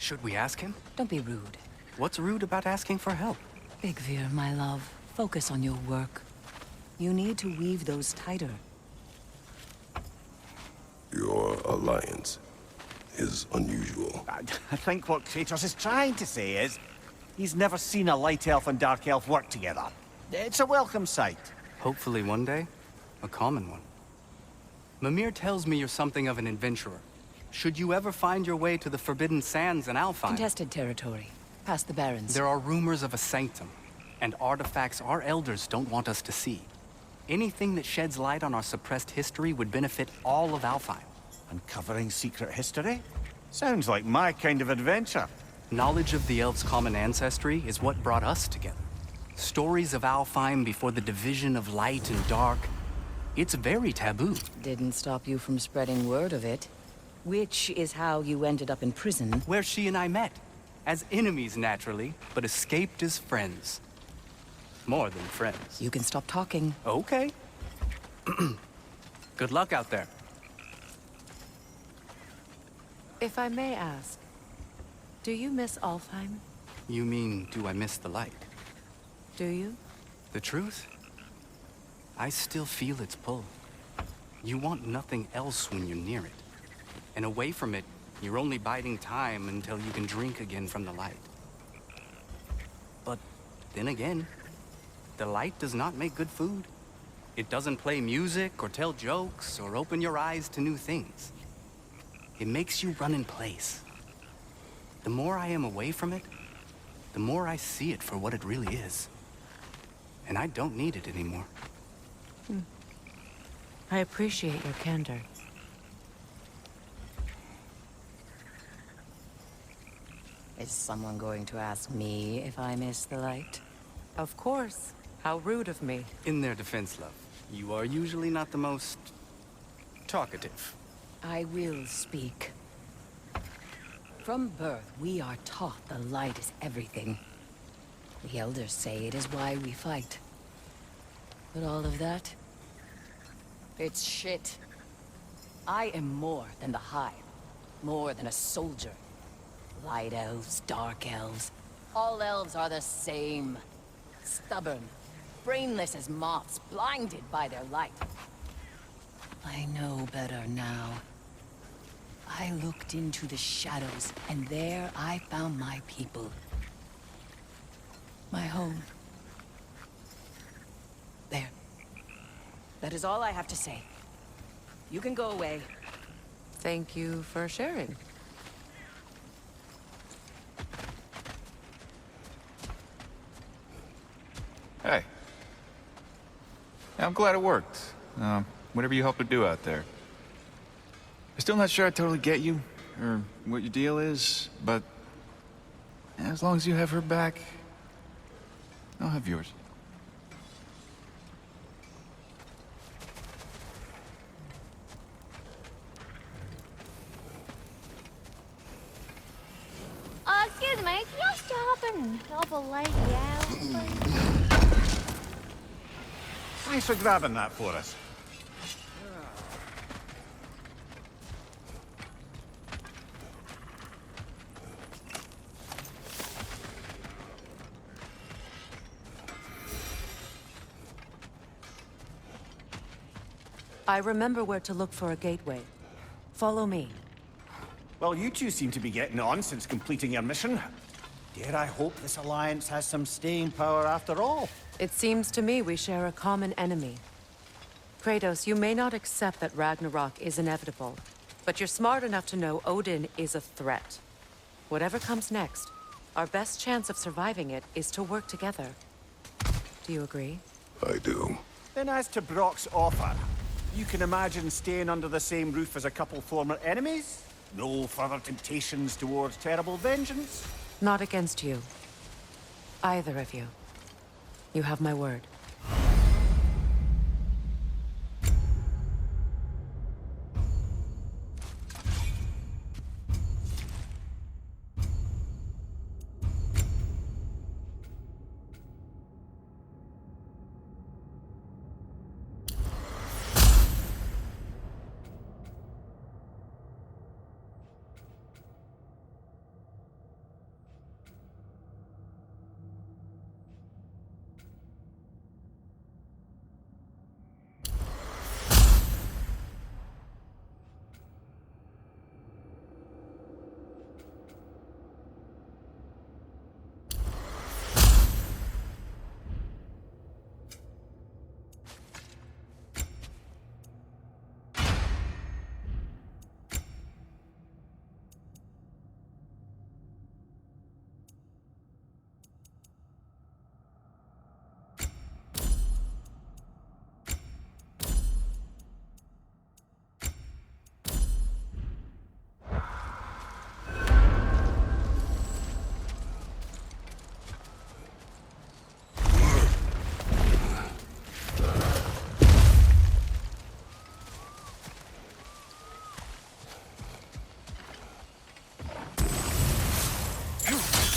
Should we ask him? Don't be rude. What's rude about asking for help? Big Veer, my love, focus on your work. You need to weave those tighter. Your alliance is unusual. I think what Kratos is trying to say is, he's never seen a light elf and dark elf work together. It's a welcome sight. Hopefully one day, a common one. Mimir tells me you're something of an adventurer. Should you ever find your way to the Forbidden Sands in Alfheim... Contested territory. Past the Barrens. There are rumors of a sanctum, and artifacts our elders don't want us to see. Anything that sheds light on our suppressed history would benefit all of Alfheim. Uncovering secret history? Sounds like my kind of adventure. Knowledge of the elves' common ancestry is what brought us together. Stories of Alfheim before the division of light and dark. It's very taboo. Didn't stop you from spreading word of it. Which is how you ended up in prison. Where she and I met. As enemies, naturally, but escaped as friends. More than friends. You can stop talking. Okay. Good luck out there. If I may ask, do you miss Alfheim? You mean, do I miss the light? Do you? The truth? I still feel its pull. You want nothing else when you're near it. And away from it, you're only biding time until you can drink again from the light. But then again, the light does not make good food. It doesn't play music or tell jokes or open your eyes to new things. It makes you run in place. The more I am away from it, the more I see it for what it really is. And I don't need it anymore. I appreciate your candor. Is someone going to ask me if I miss the light? Of course. How rude of me. In their defense, love, you are usually not the most talkative. I will speak. From birth, we are taught the light is everything. The elders say it is why we fight. But all of that, it's shit. I am more than the Hive. More than a soldier. Light elves, dark elves. All elves are the same. Stubborn. Brainless as moths, blinded by their light. I know better now. I looked into the shadows, and there I found my people. My home. There. That is all I have to say. You can go away. Thank you for sharing. Hey. Yeah, I'm glad it worked. Whatever you helped her do out there. I'm still not sure I totally get you, or what your deal is, but as long as you have her back, I'll have yours. Excuse me, can you stop and help a lady out, please? Thanks for grabbing that for us. I remember where to look for a gateway. Follow me. Well, you two seem to be getting on since completing your mission. Dare I hope this alliance has some staying power after all? It seems to me we share a common enemy. Kratos, you may not accept that Ragnarok is inevitable, but you're smart enough to know Odin is a threat. Whatever comes next, our best chance of surviving it is to work together. Do you agree? I do. Then as to Brock's offer, you can imagine staying under the same roof as a couple former enemies? No further temptations towards terrible vengeance? Not against you. Either of you. You have my word.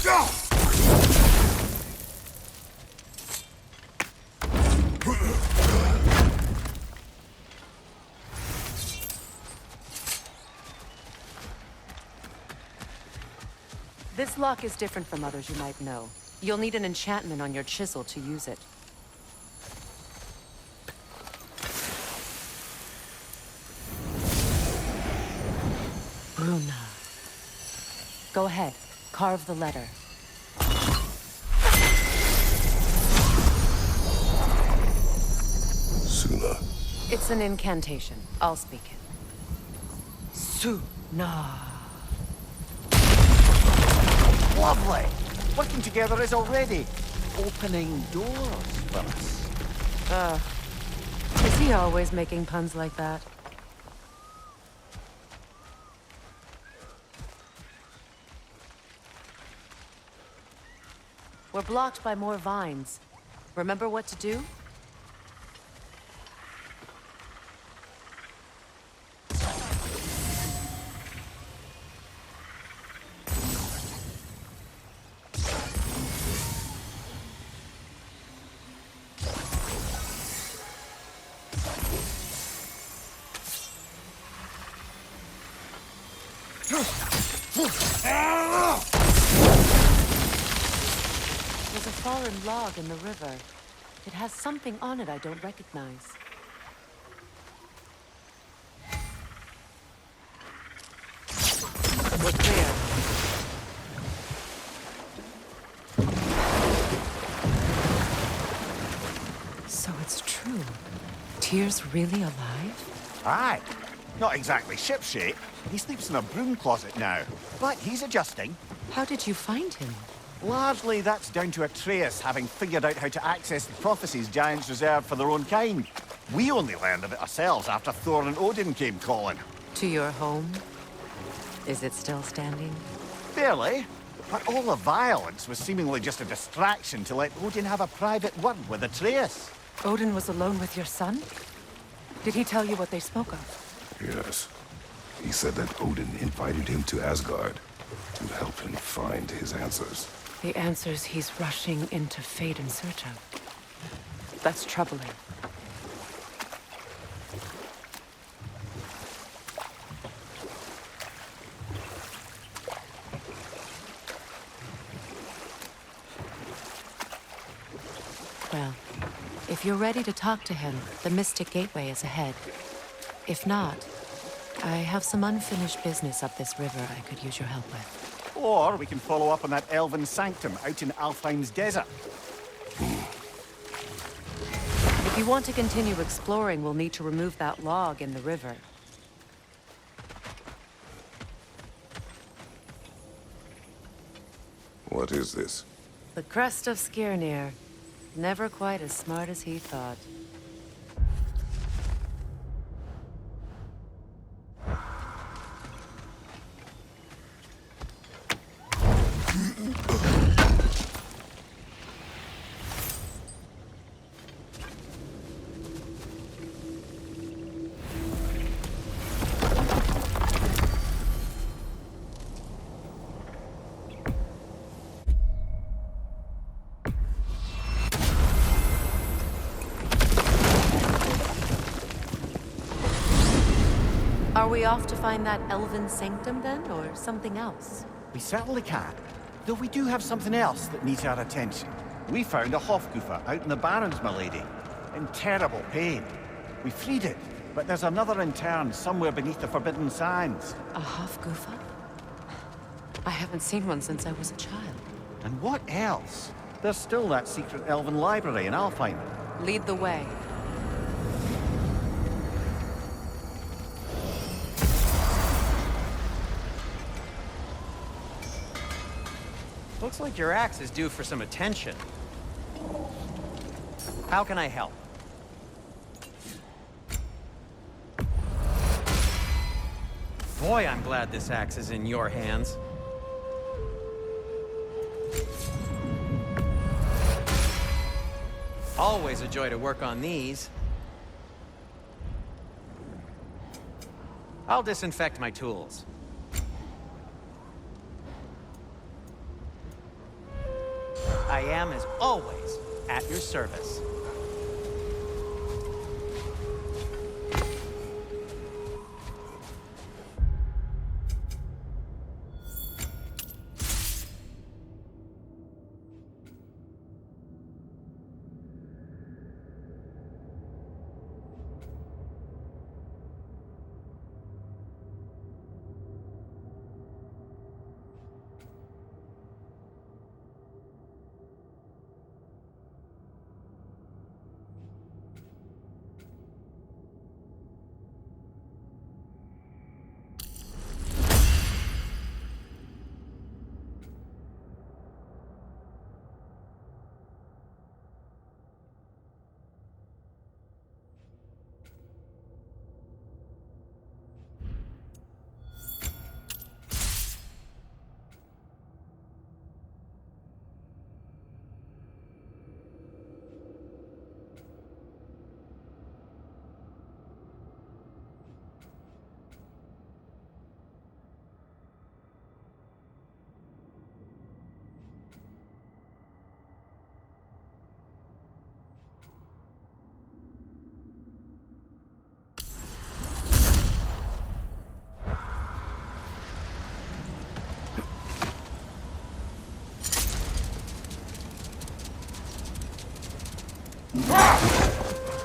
This lock is different from others you might know. You'll need an enchantment on your chisel to use it. Bruna. Go ahead. Carve the letter. Suna. It's an incantation. I'll speak it. Suna. Lovely! Working together is already opening doors for us. Is he always making puns like that? We're blocked by more vines. Remember what to do? There's a fallen log in the river. It has something on it I don't recognize. We're clear. So it's true. Tyr's really alive? Aye. Not exactly shipshape. He sleeps in a broom closet now. But he's adjusting. How did you find him? Largely, that's down to Atreus having figured out how to access the prophecies giants reserved for their own kind. We only learned of it ourselves after Thor and Odin came calling. To your home? Is it still standing? Barely. But all the violence was seemingly just a distraction to let Odin have a private word with Atreus. Odin was alone with your son? Did he tell you what they spoke of? Yes. He said that Odin invited him to Asgard to help him find his answers. The answers he's rushing into fate in search of. That's troubling. Well, if you're ready to talk to him, the Mystic Gateway is ahead. If not, I have some unfinished business up this river I could use your help with. Or we can follow up on that ELVEN SANCTUM out in Alfheim's desert. If you want to continue exploring, we'll need to remove that log in the river. What is this? The crest of Skirnir. Never quite as smart as he thought. Are we off to find that elven sanctum then, or something else? We certainly can. Though we do have something else that needs our attention. We found a Hofgufa out in the Barrens, my lady. In terrible pain. We freed it, but there's another intern somewhere beneath the Forbidden Sands. A Hofgufa? I haven't seen one since I was a child. And what else? There's still that secret elven library in Alfheim. Lead the way. Looks like your axe is due for some attention. How can I help? Boy, I'm glad this axe is in your hands. Always a joy to work on these. I'll disinfect my tools. I am, as always, at your service.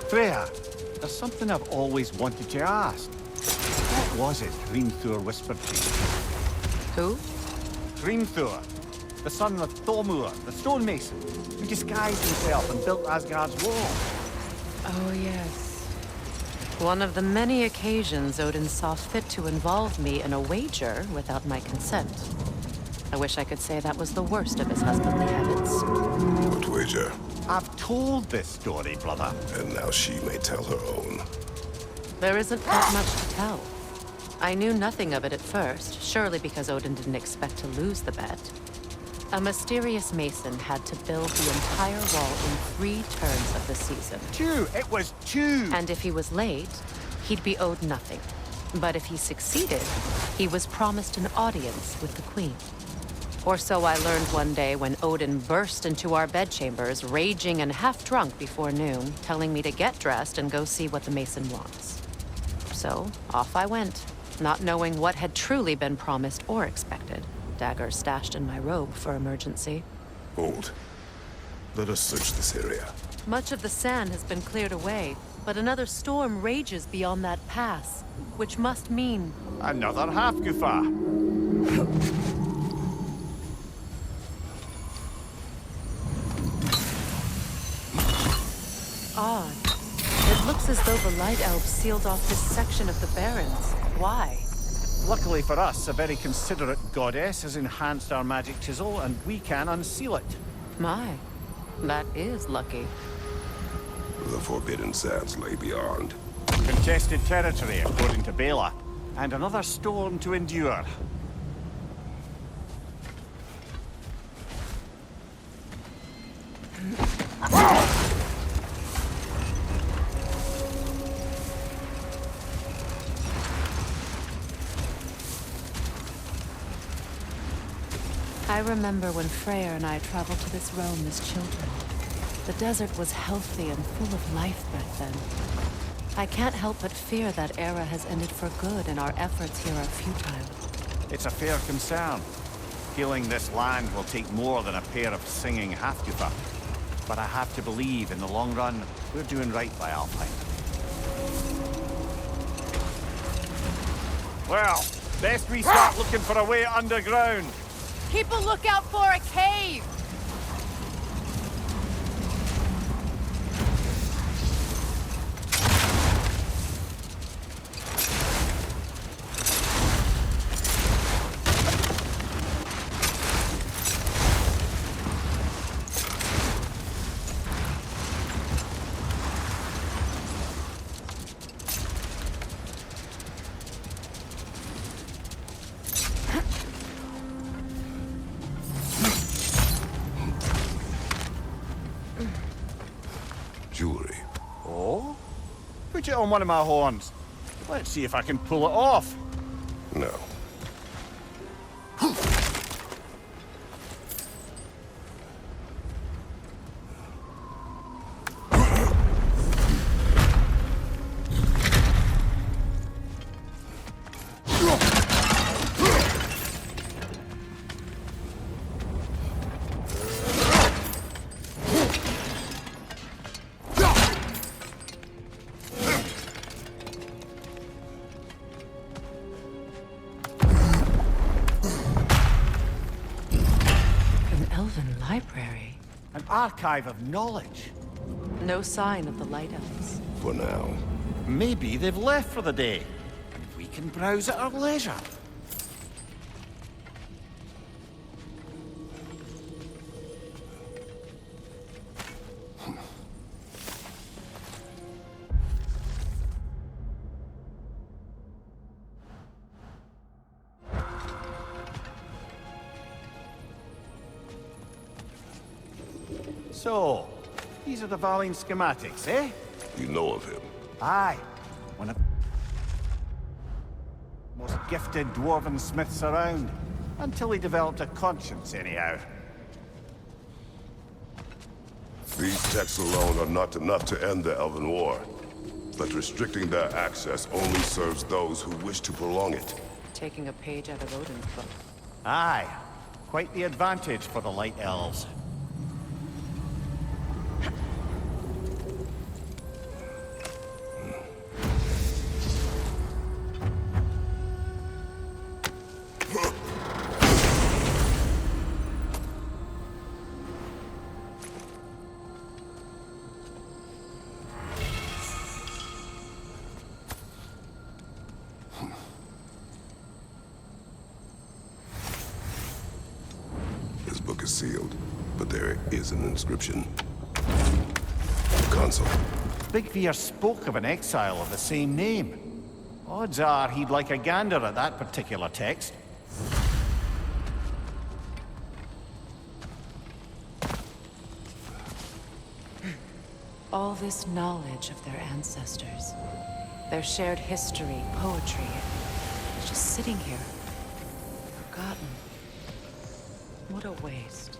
Freya, there's something I've always wanted to ask. What was it Hrimthur whispered to you? Who? Hrimthur, the son of Thormur, the stonemason, who disguised himself and built Asgard's wall. Oh, yes. One of the many occasions Odin saw fit to involve me in a wager without my consent. I wish I could say that was the worst of his husbandly habits. What wager? I've told this story, brother. And now she may tell her own. There isn't that much to tell. I knew nothing of it at first, surely because Odin didn't expect to lose the bet. A mysterious mason had to build the entire wall in 3 turns of the season. 2! It was 2! And if he was late, he'd be owed nothing. But if he succeeded, he was promised an audience with the queen. Or so I learned one day when Odin burst into our bedchambers, raging and half-drunk before noon, telling me to get dressed and go see what the mason wants. So, off I went, not knowing what had truly been promised or expected. Dagger stashed in my robe for emergency. Hold. Let us search this area. Much of the sand has been cleared away, but another storm rages beyond that pass, which must mean... Another half-goofa. Odd. It looks as though the Light Elves sealed off this section of the Barrens. Why? Luckily for us, a very considerate goddess has enhanced our magic chisel, and we can unseal it. My, that is lucky. The Forbidden Sands lay beyond. Contested territory, according to Bela, and another storm to endure. I remember when Freyr and I traveled to this realm as children. The desert was healthy and full of life back then. I can't help but fear that era has ended for good and our efforts here are futile. It's a fair concern. Healing this land will take more than a pair of singing Halfgoofa. But I have to believe, in the long run, we're doing right by Alpine. Well, best we start looking for a way underground. Keep a lookout for a cave! Jewelry. Oh? Put it on one of my horns. Let's see if I can pull it off. No. An archive of knowledge. No sign of the Light Elves. For now. Maybe they've left for the day. And we can browse at our leisure. So, these are the Valine schematics, eh? You know of him. Aye. One of the most gifted dwarven smiths around. Until he developed a conscience, anyhow. These texts alone are not enough to end the Elven War. But restricting their access only serves those who wish to prolong it. Taking a page out of Odin's book. Aye. Quite the advantage for the Light Elves. This book is sealed, but there is an inscription. Console. Big Veer spoke of an exile of the same name. Odds are he'd like a gander at that particular text. All this knowledge of their ancestors, their shared history, poetry, it's just sitting here, forgotten. What a waste.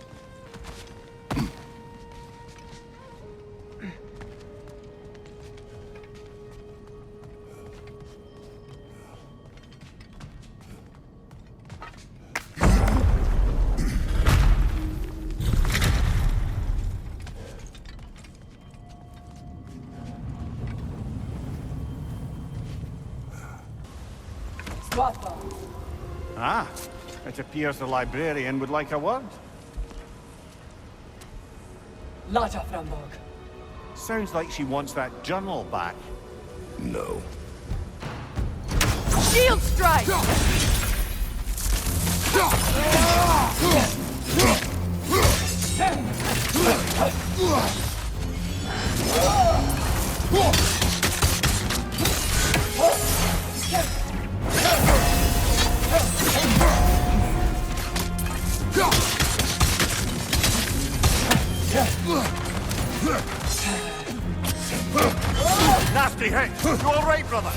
Ah, it appears the librarian would like a word. Lata Framborg. Sounds like she wants that journal back. No. Shield strike! Nasty hit! You all right, brother?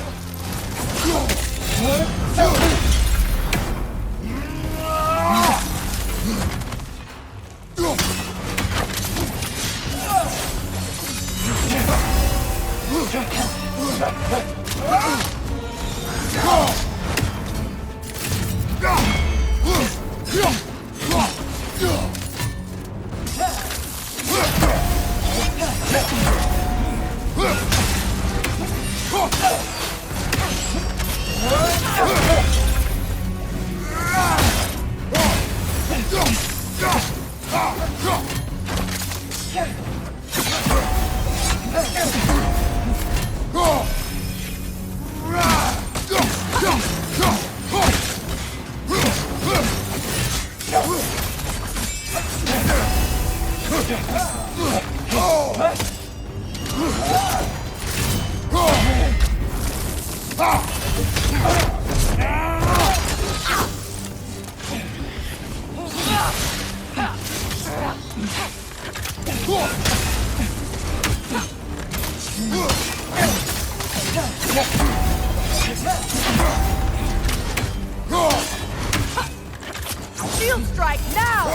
Shield strike now!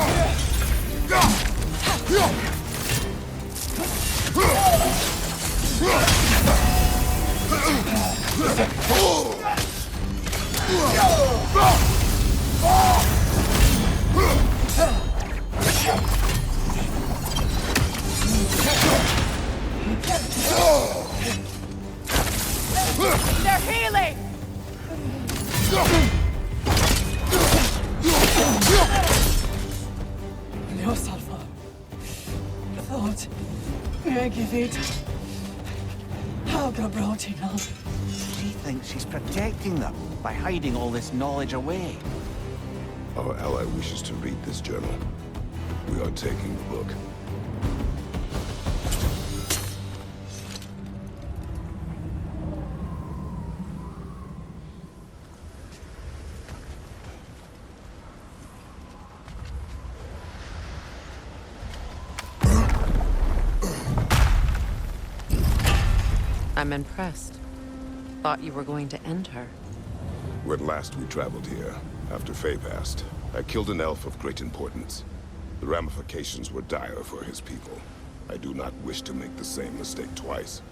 They're healing! No, Salva. Thank you, Vita. Helga brought it on. She thinks she's protecting them by hiding all this knowledge away. Our ally wishes to read this journal. We are taking the book. I'm impressed. Thought you were going to end her. When last we traveled here, after Faye passed, I killed an elf of great importance. The ramifications were dire for his people. I do not wish to make the same mistake twice.